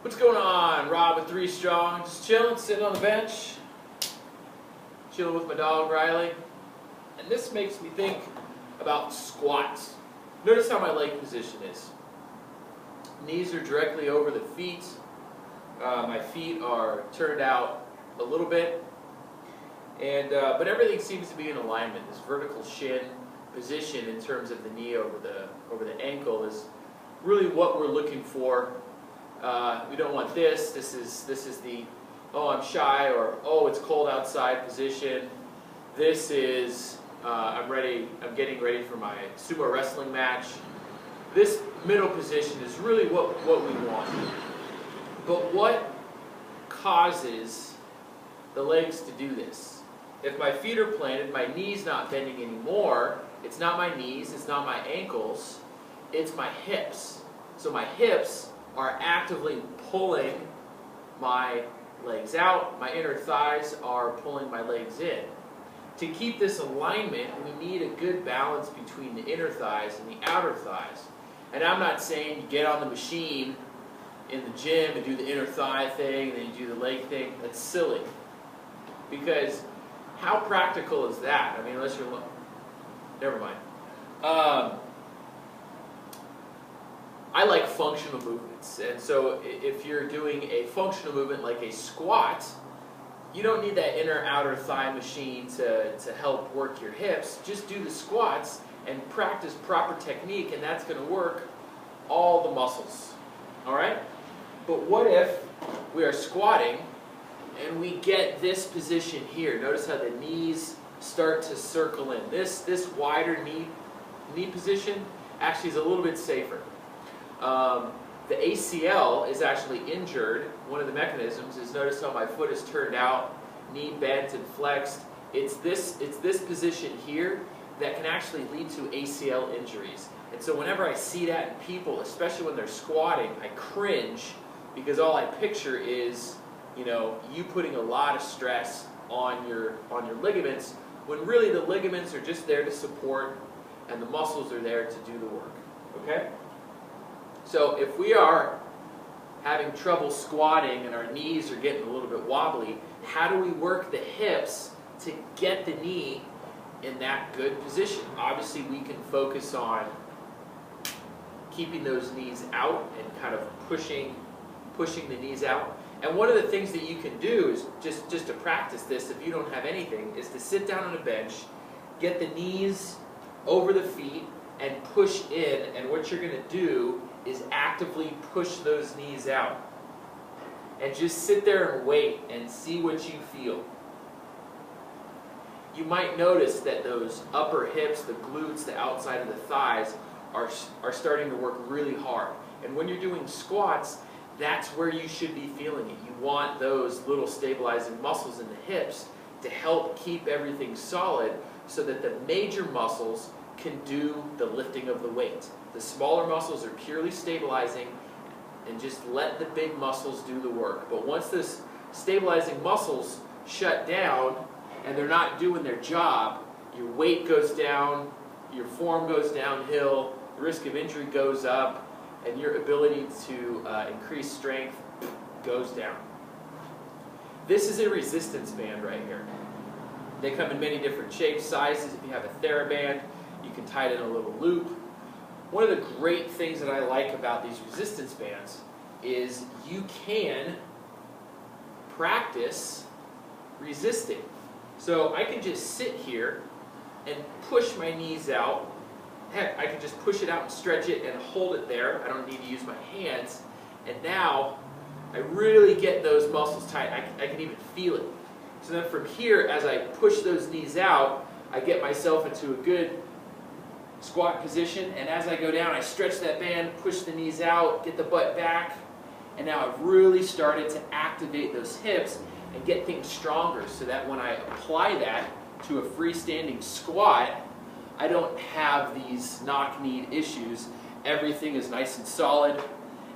What's going on? Rob with 3STRONG. Just chilling, sitting on the bench, chilling with my dog Riley. And this makes me think about squats. Notice how my leg position is. Knees are directly over the feet. My feet are turned out a little bit, but everything seems to be in alignment. This vertical shin position in terms of the knee over the ankle is really what we're looking for. We don't want this. This is the oh, I'm shy, or oh, it's cold outside position. This is I'm getting ready for my sumo wrestling match. This middle position is really what we want. But what causes the legs to do this? If my feet are planted, my knees not bending anymore, it's not my knees, it's not my ankles, it's my hips. So my hips are actively pulling my legs out, my inner thighs are pulling my legs in. To keep this alignment, we need a good balance between the inner thighs and the outer thighs. And I'm not saying you get on the machine in the gym and do the inner thigh thing, and then you do the leg thing. That's silly. Because how practical is that? I mean, unless you're... Never mind. I like functional movements. And so if you're doing a functional movement like a squat, you don't need that inner outer thigh machine to help work your hips. Just do the squats and practice proper technique, and that's going to work all the muscles. All right? But what if we are squatting and we get this position here? Notice how the knees start to circle in. This wider knee position actually is a little bit safer. The ACL is actually injured. One of the mechanisms is, notice how my foot is turned out, knee bent and flexed. It's this position here that can actually lead to ACL injuries. And so whenever I see that in people, especially when they're squatting, I cringe, because all I picture is, you putting a lot of stress on your ligaments, when really the ligaments are just there to support and the muscles are there to do the work. Okay? So if we are having trouble squatting and our knees are getting a little bit wobbly, how do we work the hips to get the knee in that good position? Obviously, we can focus on keeping those knees out and kind of pushing the knees out. And one of the things that you can do is just to practice this, if you don't have anything, is to sit down on a bench, get the knees over the feet, and push in. And what you're going to do is actively push those knees out. And just sit there and wait and see what you feel. You might notice that those upper hips, the glutes, the outside of the thighs are starting to work really hard. And when you're doing squats, that's where you should be feeling it. You want those little stabilizing muscles in the hips to help keep everything solid so that the major muscles can do the lifting of the weight. The smaller muscles are purely stabilizing, and just let the big muscles do the work. But once those stabilizing muscles shut down and they're not doing their job, your weight goes down, your form goes downhill, the risk of injury goes up, and your ability to increase strength goes down. This is a resistance band right here. They come in many different shapes, sizes. If you have a TheraBand, you can tie it in a little loop. One of the great things that I like about these resistance bands is you can practice resisting. So I can just sit here and push my knees out. Heck, I can just push it out and stretch it and hold it there. I don't need to use my hands. And now I really get those muscles tight. I can even feel it. So then from here, as I push those knees out, I get myself into a good squat position. And as I go down, I stretch that band, push the knees out, get the butt back. And now I've really started to activate those hips and get things stronger, so that when I apply that to a freestanding squat, I don't have these knock-knee issues. Everything is nice and solid,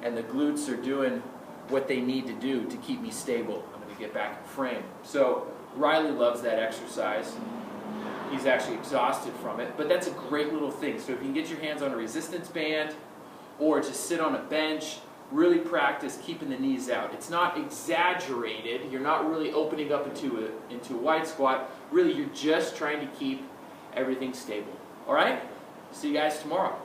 and the glutes are doing what they need to do to keep me stable. I'm going to get back in frame. So Riley loves that exercise. He's actually exhausted from it, but that's a great little thing. So if you can get your hands on a resistance band, or just sit on a bench, really practice keeping the knees out. It's not exaggerated. You're not really opening up into a wide squat. Really, you're just trying to keep everything stable. All right? See you guys tomorrow.